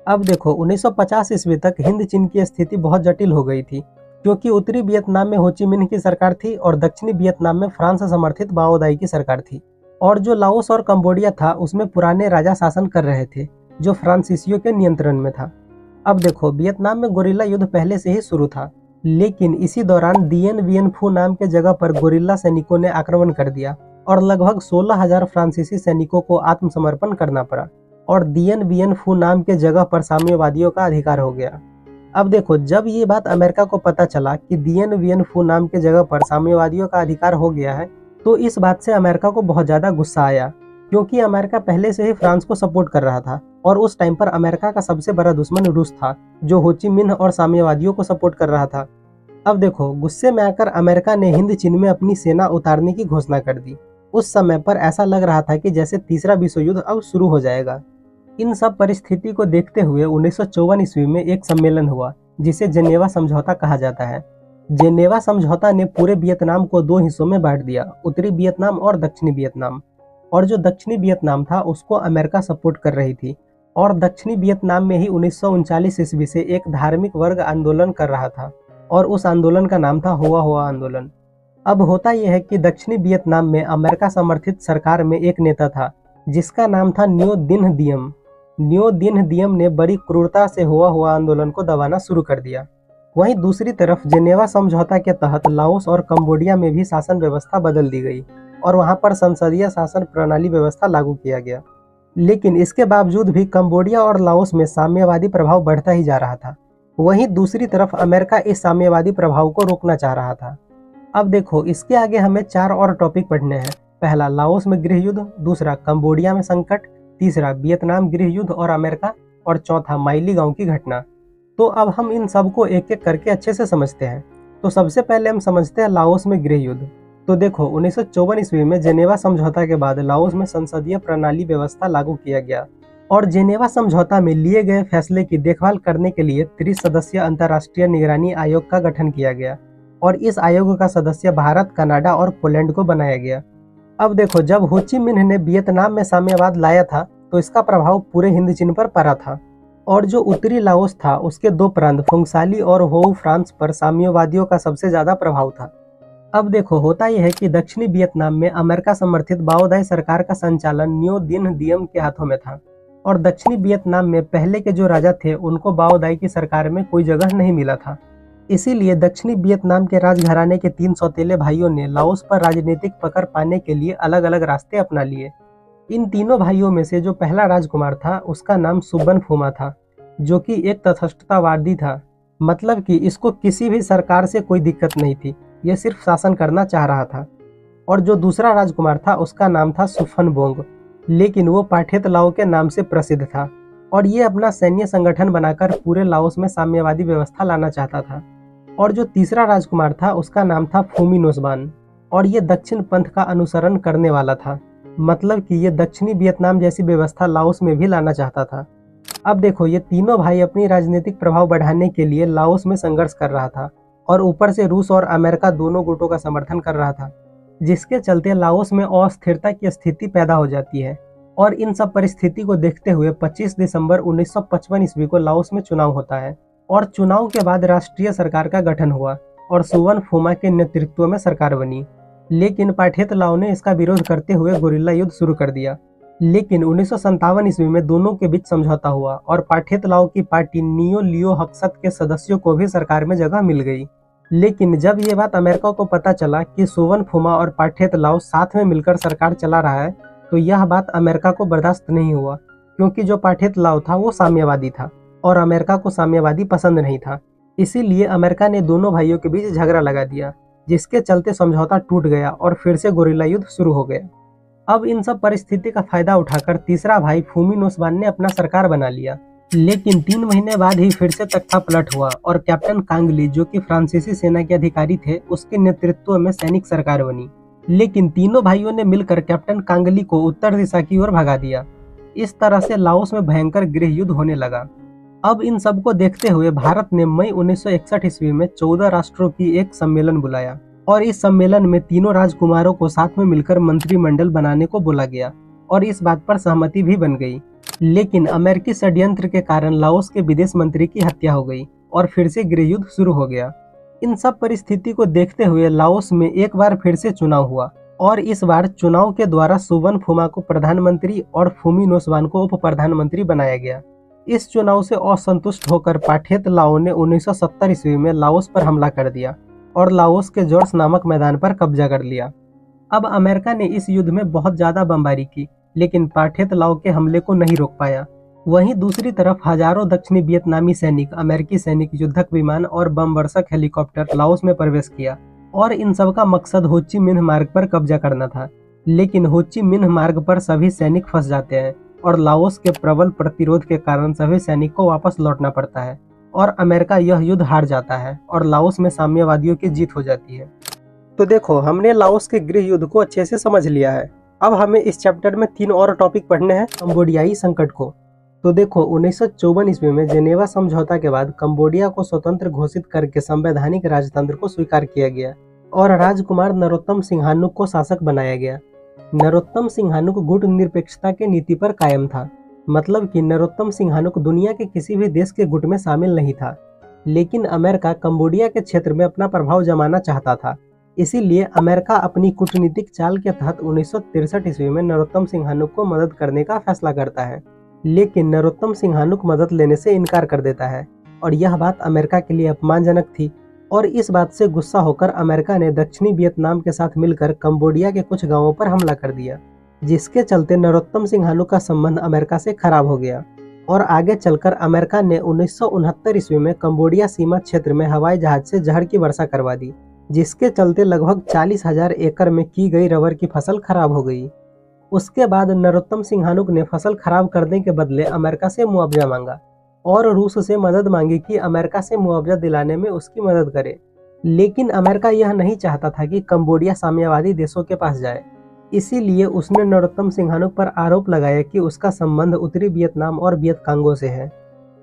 Speaker 1: अब देखो, 1950 ईस्वी तक हिंद चीन की स्थिति बहुत जटिल हो गई थी, क्योंकि उत्तरी वियतनाम में हो ची मिन्ह की सरकार थी और दक्षिणी वियतनाम में फ्रांस समर्थित माओ दाई की सरकार थी। और जो लाओस और कंबोडिया था उसमें पुराने राजा शासन कर रहे थे जो फ्रांसीसियों के नियंत्रण में था। अब देखो, वियतनाम में गोरिल्ला युद्ध पहले से ही शुरू था, लेकिन इसी दौरान दिएन वियन फू नाम के जगह पर गोरिल्ला सैनिकों ने आक्रमण कर दिया और लगभग 16,000 फ्रांसीसी सैनिकों को आत्मसमर्पण करना पड़ा और दिएन वियन फू नाम के जगह पर साम्यवादियों का अधिकार हो गया। अब देखो, जब ये बात अमेरिका को पता चला कि दिएन वियन फू नाम के जगह पर साम्यवादियों का अधिकार हो गया है, तो इस बात से अमेरिका को बहुत ज़्यादा गुस्सा आया, क्योंकि अमेरिका पहले से ही फ्रांस को सपोर्ट कर रहा था और उस टाइम पर अमेरिका का सबसे बड़ा दुश्मन रूस था जो हो ची मिन्ह और साम्यवादियों को सपोर्ट कर रहा था। अब देखो, गुस्से में आकर अमेरिका ने हिंद चीन में अपनी सेना उतारने की घोषणा कर दी। उस समय पर ऐसा लग रहा था कि जैसे तीसरा विश्व युद्ध अब शुरू हो जाएगा। इन सब परिस्थिति को देखते हुए 1954 ईस्वी में एक सम्मेलन हुआ जिसे जेनेवा समझौता कहा जाता है। जेनेवा समझौता ने पूरे वियतनाम को 2 हिस्सों में बांट दिया, उत्तरी वियतनाम और दक्षिणी वियतनाम। और जो दक्षिणी वियतनाम था उसको अमेरिका सपोर्ट कर रही थी और दक्षिणी वियतनाम में ही 1939 ईस्वी से एक धार्मिक वर्ग आंदोलन कर रहा था और उस आंदोलन का नाम था हुआ हुआ आंदोलन। अब होता यह है कि दक्षिणी वियतनाम में अमेरिका समर्थित सरकार में एक नेता था जिसका नाम था न्यो दिन दियम। न्यो दिन दियम ने बड़ी क्रूरता से हुआ आंदोलन को दबाना शुरू कर दिया। वहीं दूसरी तरफ जेनेवा समझौता के तहत लाओस और कंबोडिया में भी शासन व्यवस्था बदल दी गई और वहां पर संसदीय शासन प्रणाली व्यवस्था लागू किया गया। लेकिन इसके बावजूद भी कंबोडिया और लाओस में साम्यवादी प्रभाव बढ़ता ही जा रहा था। वहीं दूसरी तरफ अमेरिका इस साम्यवादी प्रभाव को रोकना चाह रहा था। अब देखो, इसके आगे हमें 4 और टॉपिक पढ़ने हैं। पहला लाओस में गृह युद्ध, दूसरा कंबोडिया में संकट, तीसरा वियतनाम गृह युद्ध और अमेरिका, और चौथा माइली गांव की घटना। तो अब हम इन सबको एक एक करके अच्छे से समझते हैं। तो सबसे पहले हम समझते हैं लाओस में गृह युद्ध। तो देखो, 1954 ईस्वी में जेनेवा समझौता के बाद लाओस में संसदीय प्रणाली व्यवस्था लागू किया गया और जेनेवा समझौता में लिए गए फैसले की देखभाल करने के लिए 30 सदस्यीय अंतर्राष्ट्रीय निगरानी आयोग का गठन किया गया और इस आयोग का सदस्य भारत, कनाडा और पोलैंड को बनाया गया। अब देखो, जब हो ची मिन्ह ने वियतनाम में साम्यवाद लाया था तो इसका प्रभाव पूरे हिंद चीन पर पड़ा था और जो उत्तरी लाओस था उसके 2 प्रांत फुंगसाली और होउ फ्रांस पर साम्यवादियों का सबसे ज्यादा प्रभाव था। अब देखो, होता यह है कि दक्षिणी वियतनाम में अमेरिका समर्थित बाओदाई सरकार का संचालन न्यो दिन दियम के हाथों में था और दक्षिणी वियतनाम में पहले के जो राजा थे उनको बाओदाई की सरकार में कोई जगह नहीं मिला था। इसीलिए दक्षिणी वियतनाम के राजघराने के 3 सौतेले भाइयों ने लाओस पर राजनीतिक पकड़ पाने के लिए अलग अलग रास्ते अपना लिए। इन तीनों भाइयों में से जो पहला राजकुमार था उसका नाम सुबन फुमा था, जो कि एक तटस्थतावादी था। मतलब कि इसको किसी भी सरकार से कोई दिक्कत नहीं थी, यह सिर्फ शासन करना चाह रहा था। और जो दूसरा राजकुमार था उसका नाम था सुफन बोंग, लेकिन वो पाठेत लाओ के नाम से प्रसिद्ध था और ये अपना सैन्य संगठन बनाकर पूरे लाओस में साम्यवादी व्यवस्था लाना चाहता था। और जो तीसरा राजकुमार था उसका नाम था फूमी नोसबान और ये दक्षिण पंथ का अनुसरण करने वाला था। मतलब कि ये दक्षिणी वियतनाम जैसी व्यवस्था लाओस में भी लाना चाहता था। अब देखो, ये तीनों भाई अपनी राजनीतिक प्रभाव बढ़ाने के लिए लाओस में संघर्ष कर रहा था और ऊपर से रूस और अमेरिका दोनों गुटों का समर्थन कर रहा था, जिसके चलते लाओस में अस्थिरता की स्थिति पैदा हो जाती है। और इन सब परिस्थिति को देखते हुए 25 दिसंबर 1955 ईस्वी को लाओस में चुनाव होता है और चुनाव के बाद राष्ट्रीय सरकार का गठन हुआ और सुवन फुमा के नेतृत्व में सरकार बनी। लेकिन पाठेत लाओ ने इसका विरोध करते हुए गुरिल्ला युद्ध शुरू कर दिया। लेकिन 1957 ईस्वी में दोनों के बीच समझौता हुआ और पाठेत लाओ की पार्टी नियो लियो हक्सत के सदस्यों को भी सरकार में जगह मिल गई। लेकिन जब ये बात अमेरिका को पता चला कि सुवन फुमा और पाठेत लाओ साथ में मिलकर सरकार चला रहा है, तो यह बात अमेरिका को बर्दाश्त नहीं हुआ, क्योंकि जो पाठेत लाओ था वो साम्यवादी था और अमेरिका को साम्यवादी पसंद नहीं था। इसीलिए अमेरिका ने दोनों भाइयों के बीच झगड़ा लगा दिया, जिसके चलते समझौता टूट गया और फिर से गुरिल्ला युद्ध शुरू हो गया। अब इन सब परिस्थिति का फायदा उठाकर तीसरा भाई फूमी नोसबान ने अपना सरकार बना लिया। लेकिन 3 महीने बाद ही फिर से तख्ता पलट हुआ और कैप्टन कांगली, जो कि फ्रांसीसी सेना के अधिकारी थे, उसके नेतृत्व में सैनिक सरकार बनी। लेकिन तीनों भाइयों ने मिलकर कैप्टन कांगली को उत्तर दिशा की ओर भगा दिया। इस तरह से लाओस में भयंकर गृह युद्ध होने लगा। अब इन सब को देखते हुए भारत ने मई 1961 ईस्वी में 14 राष्ट्रों की एक सम्मेलन बुलाया और इस सम्मेलन में तीनों राजकुमारों को साथ में मिलकर मंत्रिमंडल बनाने को बोला गया और इस बात पर सहमति भी बन गई। लेकिन अमेरिकी षड्यंत्र के कारण लाओस के विदेश मंत्री की हत्या हो गई और फिर से गृह युद्ध शुरू हो गया। इन सब परिस्थिति को देखते हुए लाओस में एक बार फिर से चुनाव हुआ और इस बार चुनाव के द्वारा सुवन फुमा को प्रधानमंत्री और फूमी नोसबान को उप प्रधानमंत्री बनाया गया। इस चुनाव से असंतुष्ट होकर पाठेत लाओ ने 1970 ईस्वी में लाओस पर हमला कर दिया और लाओस के जोर्स नामक मैदान पर कब्जा कर लिया। अब अमेरिका ने इस युद्ध में बहुत ज्यादा बमबारी की, लेकिन पाठेत लाओ के हमले को नहीं रोक पाया। वहीं दूसरी तरफ हजारों दक्षिणी वियतनामी सैनिक, अमेरिकी सैनिक, युद्धक विमान और बम वर्षक हेलीकॉप्टर लाओस में प्रवेश किया और इन सब का मकसद हो ची मिन्ह मार्ग पर कब्जा करना था। लेकिन हो ची मिन्ह मार्ग पर सभी सैनिक फंस जाते हैं और लाओस के प्रबल प्रतिरोध के कारण सभी सैनिक को वापस लौटना पड़ता है और अमेरिका यह युद्ध हार जाता है और लाओस में साम्यवादियों की जीत हो जाती है। तो देखो, हमने लाओस के गृह युद्ध को अच्छे से समझ लिया है। अब हमें इस चैप्टर में 3 और टॉपिक पढ़ने हैं कंबोडियाई संकट को। तो देखो, 1954 ईस्वी में जेनेवा समझौता के बाद कंबोडिया को स्वतंत्र घोषित करके संवैधानिक राजतंत्र को स्वीकार किया गया और राजकुमार नरोत्तम सिंहानुक को शासक बनाया गया। नरोत्तम सिंहानुक गुट निरपेक्षता के नीति पर कायम था। मतलब कि नरोत्तम सिंहानुक दुनिया के किसी भी देश के गुट में शामिल नहीं था। लेकिन अमेरिका कंबोडिया के क्षेत्र में अपना प्रभाव जमाना चाहता था। इसीलिए अमेरिका अपनी कूटनीतिक चाल के तहत 1963 ईस्वी में नरोत्तम सिंहानुक को मदद करने का फैसला करता है। लेकिन नरोत्तम सिंहानुक मदद लेने से इनकार कर देता है और यह बात अमेरिका के लिए अपमानजनक थी और इस बात से गुस्सा होकर अमेरिका ने दक्षिणी वियतनाम के साथ मिलकर कंबोडिया के कुछ गांवों पर हमला कर दिया, जिसके चलते नरोत्तम सिंहानुक का संबंध अमेरिका से खराब हो गया और आगे चलकर अमेरिका ने 1969 ईस्वी में कंबोडिया सीमा क्षेत्र में हवाई जहाज से जहर की वर्षा करवा दी जिसके चलते लगभग 40,000 एकड़ में की गई रबर की फसल खराब हो गई। उसके बाद नरोत्तम सिंहानुक ने फसल खराब करने के बदले अमेरिका से मुआवजा मांगा और रूस से मदद मांगी कि अमेरिका से मुआवजा दिलाने में उसकी मदद करे। लेकिन अमेरिका यह नहीं चाहता था कि कंबोडिया साम्यवादी देशों के पास जाए। इसीलिए उसने नरोत्तम सिंहानुक पर आरोप लगाया कि उसका संबंध उत्तरी वियतनाम और वियतकांगों से है।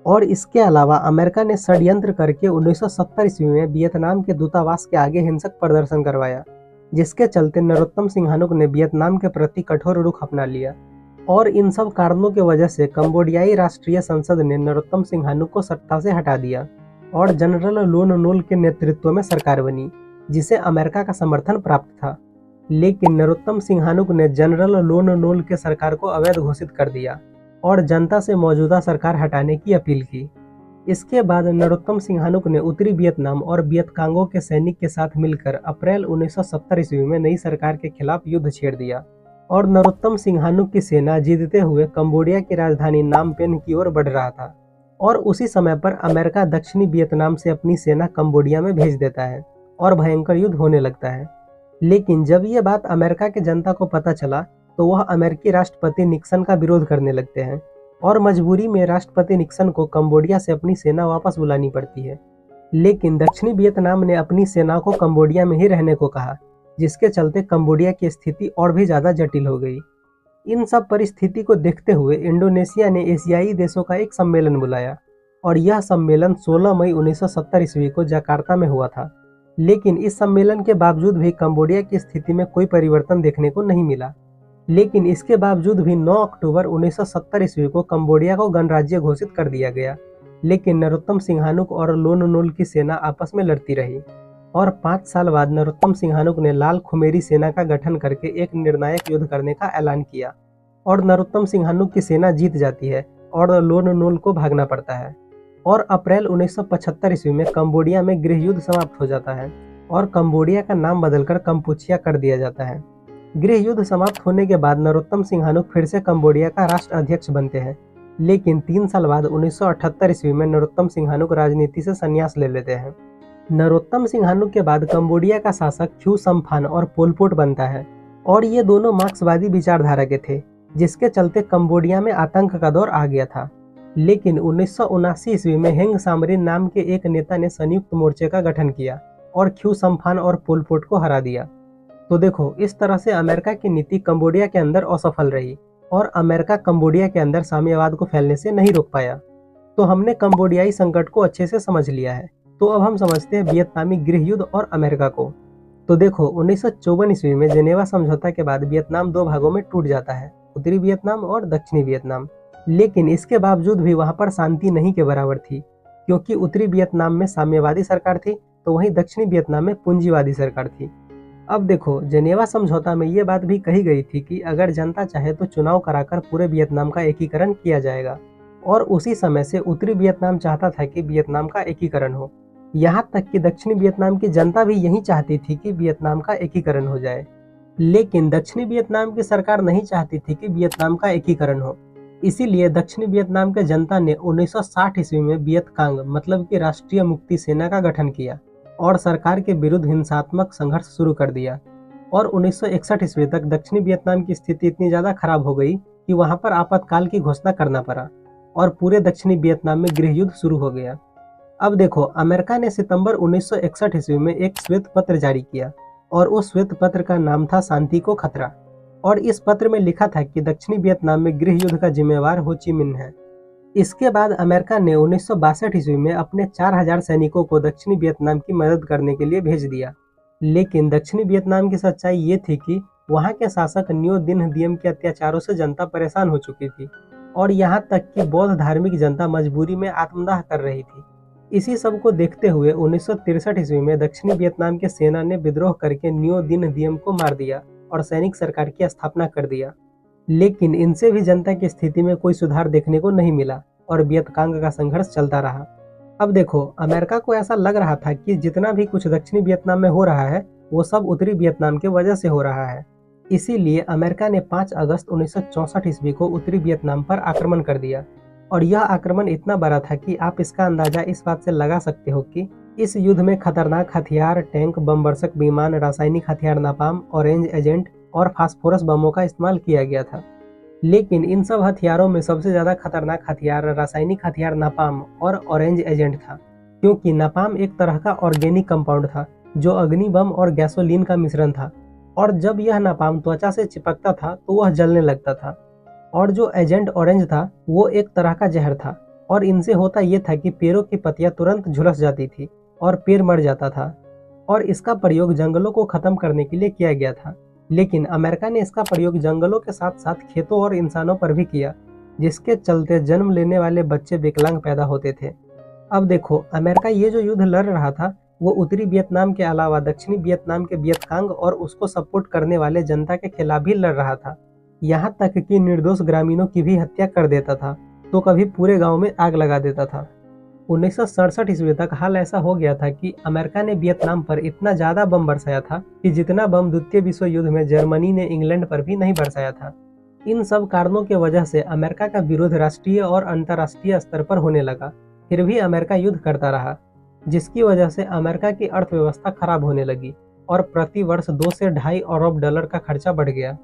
Speaker 1: और इसके अलावा अमेरिका ने षड्यंत्र करके 1970 ईस्वी में वियतनाम के दूतावास के आगे हिंसक प्रदर्शन करवाया, जिसके चलते नरोत्तम सिंहानुक ने वियतनाम के प्रति कठोर रुख अपना लिया। और इन सब कारणों की वजह से कंबोडियाई राष्ट्रीय संसद ने नरोत्तम सिंहानुक को सत्ता से हटा दिया और जनरल लोन नोल के नेतृत्व में सरकार बनी, जिसे अमेरिका का समर्थन प्राप्त था। लेकिन नरोत्तम सिंहानुक ने जनरल लोन नोल के सरकार को अवैध घोषित कर दिया और जनता से मौजूदा सरकार हटाने की अपील की। इसके बाद नरोत्तम सिंहानुक ने उत्तरी वियतनाम और वियतकांगो के सैनिक के साथ मिलकर अप्रैल 1970 ईस्वी में नई सरकार के खिलाफ युद्ध छेड़ दिया और नरोत्तम सिंहानुक की सेना जीतते हुए कंबोडिया की राजधानी नाम पेन की ओर बढ़ रहा था। और उसी समय पर अमेरिका दक्षिणी वियतनाम से अपनी सेना कंबोडिया में भेज देता है और भयंकर युद्ध होने लगता है। लेकिन जब ये बात अमेरिका की जनता को पता चला तो वह अमेरिकी राष्ट्रपति निक्सन का विरोध करने लगते हैं और मजबूरी में राष्ट्रपति निक्सन को कंबोडिया से अपनी सेना वापस बुलानी पड़ती है। लेकिन दक्षिणी वियतनाम ने अपनी सेना को कंबोडिया में ही रहने को कहा, जिसके चलते कंबोडिया की स्थिति और भी ज़्यादा जटिल हो गई। इन सब परिस्थिति को देखते हुए इंडोनेशिया ने एशियाई देशों का एक सम्मेलन बुलाया और यह सम्मेलन 16 मई 1970 ईस्वी को जकार्ता में हुआ था। लेकिन इस सम्मेलन के बावजूद भी कंबोडिया की स्थिति में कोई परिवर्तन देखने को नहीं मिला। लेकिन इसके बावजूद भी 9 अक्टूबर 1970 ईस्वी को कंबोडिया को गणराज्य घोषित कर दिया गया। लेकिन नरोत्तम सिंहानुक और लोन नोल की सेना आपस में लड़ती रही और 5 साल बाद नरोत्तम सिंहानुक ने लाल खुमेरी सेना का गठन करके एक निर्णायक युद्ध करने का ऐलान किया और नरोत्तम सिंहानुक की सेना जीत जाती है और लोन नोल को भागना पड़ता है। और अप्रैल 1975 ईस्वी में कंबोडिया में गृह युद्ध समाप्त हो जाता है और कंबोडिया का नाम बदलकर कंपुचिया कर दिया जाता है। गृह युद्ध समाप्त होने के बाद नरोत्तम सिंहानुक फिर से कंबोडिया का राष्ट्र अध्यक्ष बनते हैं। लेकिन 3 साल बाद 1978 ईस्वी में नरोत्तम सिंहानुक राजनीति से संन्यास ले लेते हैं। नरोत्तम सिंहानुक के बाद कंबोडिया का शासक ख्यू सम्फान और पोल पोट बनता है और ये दोनों मार्क्सवादी विचारधारा के थे, जिसके चलते कंबोडिया में आतंक का दौर आ गया था। लेकिन 1979 ईस्वी में हेंग सामरिन नाम के एक नेता ने संयुक्त मोर्चे का गठन किया और ख्यू सम्फान और पोल पोट को हरा दिया। तो देखो, इस तरह से अमेरिका की नीति कंबोडिया के अंदर असफल रही और अमेरिका कंबोडिया के अंदर साम्यवाद को फैलने से नहीं रोक पाया। तो हमने कंबोडियाई संकट को अच्छे से समझ लिया है। तो अब हम समझते हैं वियतनामी गृह युद्ध और अमेरिका को। तो देखो, 1954 ईस्वी में जेनेवा समझौता के बाद वियतनाम 2 भागों में टूट जाता है, उत्तरी वियतनाम और दक्षिणी वियतनाम। लेकिन इसके बावजूद भी वहां पर शांति नहीं के बराबर थी, क्योंकि उत्तरी वियतनाम में साम्यवादी सरकार थी तो वहीं दक्षिणी वियतनाम में पूंजीवादी सरकार थी। अब देखो, जेनेवा समझौता में ये बात भी कही गई थी कि अगर जनता चाहे तो चुनाव कराकर पूरे वियतनाम का एकीकरण किया जाएगा। और उसी समय से उत्तरी वियतनाम चाहता था कि वियतनाम का एकीकरण हो। यहाँ तक कि दक्षिणी वियतनाम की जनता भी यही चाहती थी कि वियतनाम का एकीकरण हो जाए। लेकिन दक्षिणी वियतनाम की सरकार नहीं चाहती थी कि वियतनाम का एकीकरण हो। इसीलिए दक्षिणी वियतनाम के जनता ने 1960 ईस्वी में वियतकांग मतलब कि राष्ट्रीय मुक्ति सेना का गठन किया और सरकार के विरुद्ध हिंसात्मक संघर्ष शुरू कर दिया। और 1961 ईस्वी तक दक्षिणी वियतनाम की स्थिति इतनी ज़्यादा खराब हो गई कि वहां पर आपातकाल की घोषणा करना पड़ा और पूरे दक्षिणी वियतनाम में गृह युद्ध शुरू हो गया। अब देखो, अमेरिका ने सितंबर 1961 ईस्वी में एक श्वेत पत्र जारी किया और उस श्वेत पत्र का नाम था शांति को खतरा। और इस पत्र में लिखा था कि दक्षिणी वियतनाम में गृह युद्ध का जिम्मेवार हो ची मिन्ह है। इसके बाद अमेरिका ने 1962 ईस्वी में अपने 4000 सैनिकों को दक्षिणी वियतनाम की मदद करने के लिए भेज दिया। लेकिन दक्षिणी वियतनाम की सच्चाई ये थी कि वहां के शासक न्यो दिन दियम के अत्याचारों से जनता परेशान हो चुकी थी और यहाँ तक कि बौद्ध धार्मिक जनता मजबूरी में आत्मदाह कर रही थी। इसी सब को देखते हुए 1963 ईस्वी में दक्षिणी वियतनाम के सेना ने विद्रोह करके न्यो दिन दियम को मार दिया और सैनिक सरकार की स्थापना कर दिया। लेकिन इनसे भी जनता की स्थिति में कोई सुधार देखने को नहीं मिला और वियतकांग का संघर्ष चलता रहा। अब देखो, अमेरिका को ऐसा लग रहा था कि जितना भी कुछ दक्षिणी वियतनाम में हो रहा है वो सब उत्तरी वियतनाम की वजह से हो रहा है। इसीलिए अमेरिका ने 5 अगस्त 1964 ईस्वी को उत्तरी वियतनाम पर आक्रमण कर दिया और यह आक्रमण इतना बड़ा था कि आप इसका अंदाजा इस बात से लगा सकते हो कि इस युद्ध में खतरनाक हथियार, टैंक, बमवर्षक विमान, रासायनिक हथियार नापाम, ऑरेंज एजेंट और फास्फोरस बमों का इस्तेमाल किया गया था। लेकिन इन सब हथियारों में सबसे ज़्यादा खतरनाक हथियार रासायनिक हथियार नापाम और ऑरेंज एजेंट था, क्योंकि नापाम एक तरह का ऑर्गेनिक कंपाउंड था जो अग्नि बम और गैसोलीन का मिश्रण था, और जब यह नापाम त्वचा से चिपकता था तो वह जलने लगता था। और जो एजेंट ऑरेंज था वो एक तरह का जहर था, और इनसे होता ये था कि पेड़ों की पत्तियां तुरंत झुलस जाती थी और पेड़ मर जाता था। और इसका प्रयोग जंगलों को खत्म करने के लिए किया गया था। लेकिन अमेरिका ने इसका प्रयोग जंगलों के साथ साथ खेतों और इंसानों पर भी किया, जिसके चलते जन्म लेने वाले बच्चे विकलांग पैदा होते थे। अब देखो, अमेरिका ये जो युद्ध लड़ रहा था वो उत्तरी वियतनाम के अलावा दक्षिणी वियतनाम के वियतकांग और उसको सपोर्ट करने वाले जनता के खिलाफ भी लड़ रहा था। यहाँ तक कि निर्दोष ग्रामीणों की भी हत्या कर देता था, तो कभी पूरे गांव में आग लगा देता था। 1967 ईस्वी तक हाल ऐसा हो गया था कि अमेरिका ने वियतनाम पर इतना ज्यादा बम बरसाया था कि जितना बम द्वितीय विश्व युद्ध में जर्मनी ने इंग्लैंड पर भी नहीं बरसाया था। इन सब कारणों की वजह से अमेरिका का विरोध राष्ट्रीय और अंतर्राष्ट्रीय स्तर पर होने लगा। फिर भी अमेरिका युद्ध करता रहा, जिसकी वजह से अमेरिका की अर्थव्यवस्था खराब होने लगी और प्रति वर्ष 2 से ढाई अरब डॉलर का खर्चा बढ़ गया।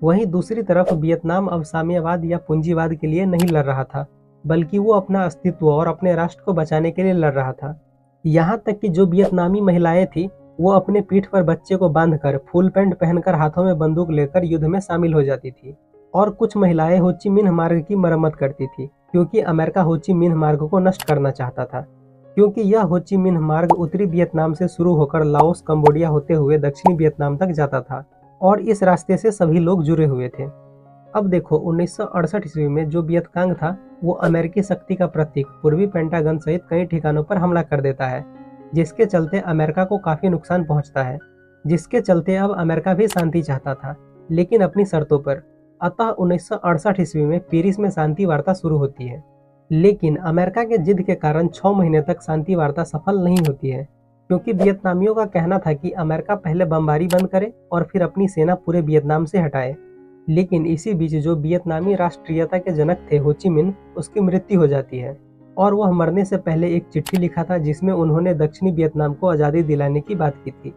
Speaker 1: वहीं दूसरी तरफ वियतनाम अब साम्यवाद या पूंजीवाद के लिए नहीं लड़ रहा था, बल्कि वो अपना अस्तित्व और अपने राष्ट्र को बचाने के लिए लड़ रहा था। यहाँ तक कि जो वियतनामी महिलाएं थी वो अपने पीठ पर बच्चे को बांधकर फुल पैंट पहनकर हाथों में बंदूक लेकर युद्ध में शामिल हो जाती थी। और कुछ महिलाएं हो ची मिन्ह मार्ग की मरम्मत करती थी, क्योंकि अमेरिका हो ची मिन्ह मार्ग को नष्ट करना चाहता था, क्योंकि यह हो ची मिन्ह मार्ग उत्तरी वियतनाम से शुरू होकर लाओस, कंबोडिया होते हुए दक्षिणी वियतनाम तक जाता था, और इस रास्ते से सभी लोग जुड़े हुए थे। अब देखो, 1968 ईस्वी में जो वियतकांग था वो अमेरिकी शक्ति का प्रतीक पूर्वी पेंटागन सहित कई ठिकानों पर हमला कर देता है, जिसके चलते अमेरिका को काफी नुकसान पहुंचता है। जिसके चलते अब अमेरिका भी शांति चाहता था, लेकिन अपनी शर्तों पर। अतः 1968 ईस्वी में पेरिस में शांति वार्ता शुरू होती है। लेकिन अमेरिका के जिद के कारण 6 महीने तक शांति वार्ता सफल नहीं होती है, क्योंकि वियतनामियों का कहना था कि अमेरिका पहले बमबारी बंद करे और फिर अपनी सेना पूरे वियतनाम से हटाए। लेकिन इसी बीच जो वियतनामी राष्ट्रीयता के जनक थे हो ची मिन्ह, उसकी मृत्यु हो जाती है, और वह मरने से पहले एक चिट्ठी लिखा था जिसमें उन्होंने दक्षिणी वियतनाम को आज़ादी दिलाने की बात की थी।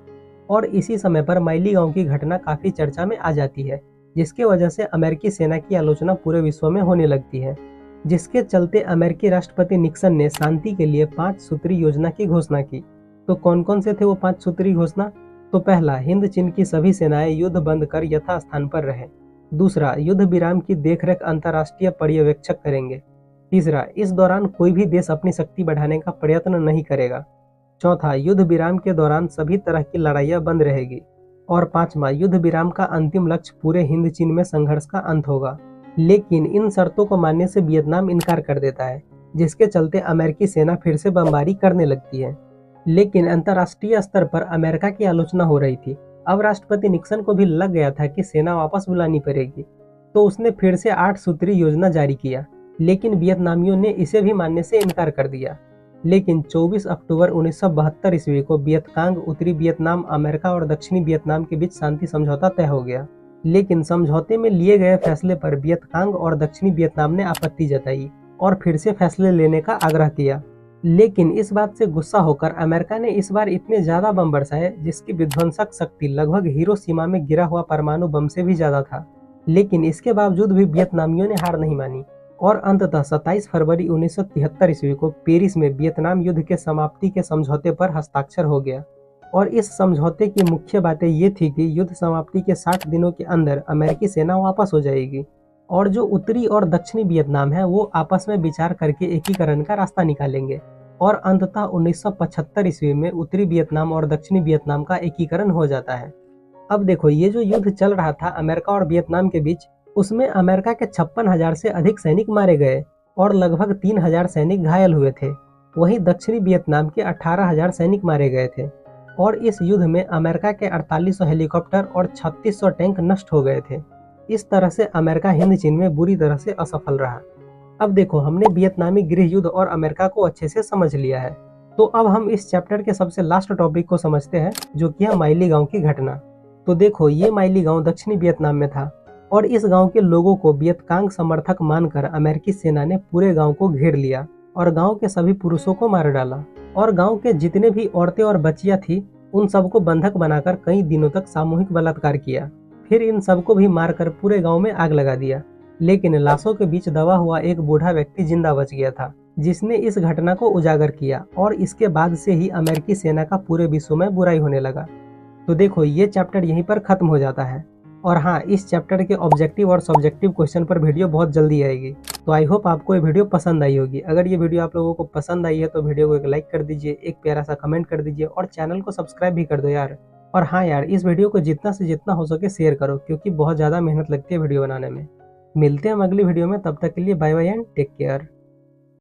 Speaker 1: और इसी समय पर माइली गांव की घटना काफी चर्चा में आ जाती है, जिसके वजह से अमेरिकी सेना की आलोचना पूरे विश्व में होने लगती है। जिसके चलते अमेरिकी राष्ट्रपति निक्सन ने शांति के लिए 5 सूत्री योजना की घोषणा की। तो कौन कौन से थे वो 5 सूत्री घोषणा? तो पहला, हिंद चीन की सभी सेनाएं युद्ध बंद कर यथास्थान पर रहे। दूसरा, युद्ध विराम की देखरेख अंतर्राष्ट्रीय पर्यवेक्षक करेंगे। तीसरा, इस दौरान कोई भी देश अपनी शक्ति बढ़ाने का प्रयत्न नहीं करेगा। चौथा, युद्ध विराम के दौरान सभी तरह की लड़ाइयां बंद रहेगी। और पांचवा, युद्ध विराम का अंतिम लक्ष्य पूरे हिंद चीन में संघर्ष का अंत होगा। लेकिन इन शर्तों को मानने से वियतनाम इनकार कर देता है, जिसके चलते अमेरिकी सेना फिर से बमबारी करने लगती है। लेकिन अंतर्राष्ट्रीय स्तर पर अमेरिका की आलोचना हो रही थी। अब राष्ट्रपति निक्सन को भी लग गया था कि सेना वापस बुलानी पड़ेगी, तो उसने फिर से 8 सूत्री योजना जारी किया। लेकिन वियतनामियों ने इसे भी मानने से इनकार कर दिया। लेकिन 24 अक्टूबर 1972 ईस्वी को वियतकांग, उत्तरी वियतनाम, अमेरिका और दक्षिणी वियतनाम के बीच शांति समझौता तय हो गया। लेकिन समझौते में लिए गए फैसले पर वियतकांग और दक्षिणी वियतनाम ने आपत्ति जताई और फिर से फैसले लेने का आग्रह किया। लेकिन इस बात से गुस्सा होकर अमेरिका ने इस बार इतने ज्यादा बम बरसाए जिसकी विध्वंसक शक्ति लगभग हिरोशिमा में गिरा हुआ परमाणु बम से भी ज्यादा था। लेकिन इसके बावजूद भी वियतनामियों ने हार नहीं मानी और अंततः 27 फरवरी 1973 ईस्वी को पेरिस में वियतनाम युद्ध के समाप्ति के समझौते पर हस्ताक्षर हो गया। और इस समझौते की मुख्य बातें ये थी कि युद्ध समाप्ति के 60 दिनों के अंदर अमेरिकी सेना वापस हो जाएगी और जो उत्तरी और दक्षिणी वियतनाम है वो आपस में विचार करके एकीकरण का रास्ता निकालेंगे। और अंततः 1975 ईस्वी में उत्तरी वियतनाम और दक्षिणी वियतनाम का एकीकरण हो जाता है। अब देखो, ये जो युद्ध चल रहा था अमेरिका और वियतनाम के बीच, उसमें अमेरिका के 56,000 से अधिक सैनिक मारे गए और लगभग 3,000 सैनिक घायल हुए थे। वहीं दक्षिणी वियतनाम के 18,000 सैनिक मारे गए थे। और इस युद्ध में अमेरिका के 4800 हेलीकॉप्टर और 3600 टैंक नष्ट हो गए थे। इस तरह से अमेरिका हिंद चीन में बुरी तरह से असफल रहा। अब देखो, हमने वियतनामी गृह युद्ध और अमेरिका को अच्छे से समझ लिया है, तो अब हम इस चैप्टर के सबसे लास्ट टॉपिक को समझते हैं, जो कि है माइली गांव की घटना। तो देखो, ये माइली गांव दक्षिणी वियतनाम में था और इस गांव के लोगों को वियतकांग समर्थक मानकर अमेरिकी सेना ने पूरे गांव को घेर लिया और गांव के सभी पुरुषों को मार डाला और गांव के जितने भी औरतें और बच्चियां थी उन सबको बंधक बनाकर कई दिनों तक सामूहिक बलात्कार किया। फिर इन सबको भी मारकर पूरे गांव में आग लगा दिया। लेकिन लाशों के बीच दबा हुआ एक बूढ़ा व्यक्ति जिंदा बच गया था, जिसने इस घटना को उजागर किया और इसके बाद से ही अमेरिकी सेना का पूरे विश्व में बुराई होने लगा। तो देखो ये चैप्टर यहीं पर खत्म हो जाता है। और हाँ, इस चैप्टर के ऑब्जेक्टिव और सब्जेक्टिव क्वेश्चन पर वीडियो बहुत जल्दी आएगी। तो आई होप आपको ये वीडियो पसंद आई होगी। अगर ये वीडियो आप लोगों को पसंद आई है तो वीडियो को एक लाइक कर दीजिए, एक प्यारा सा कमेंट कर दीजिए और चैनल को सब्सक्राइब भी कर दो यार। और हाँ यार, इस वीडियो को जितना से जितना हो सके शेयर करो, क्योंकि बहुत ज़्यादा मेहनत लगती है वीडियो बनाने में। मिलते हैं हम अगली वीडियो में, तब तक के लिए bye bye and take care.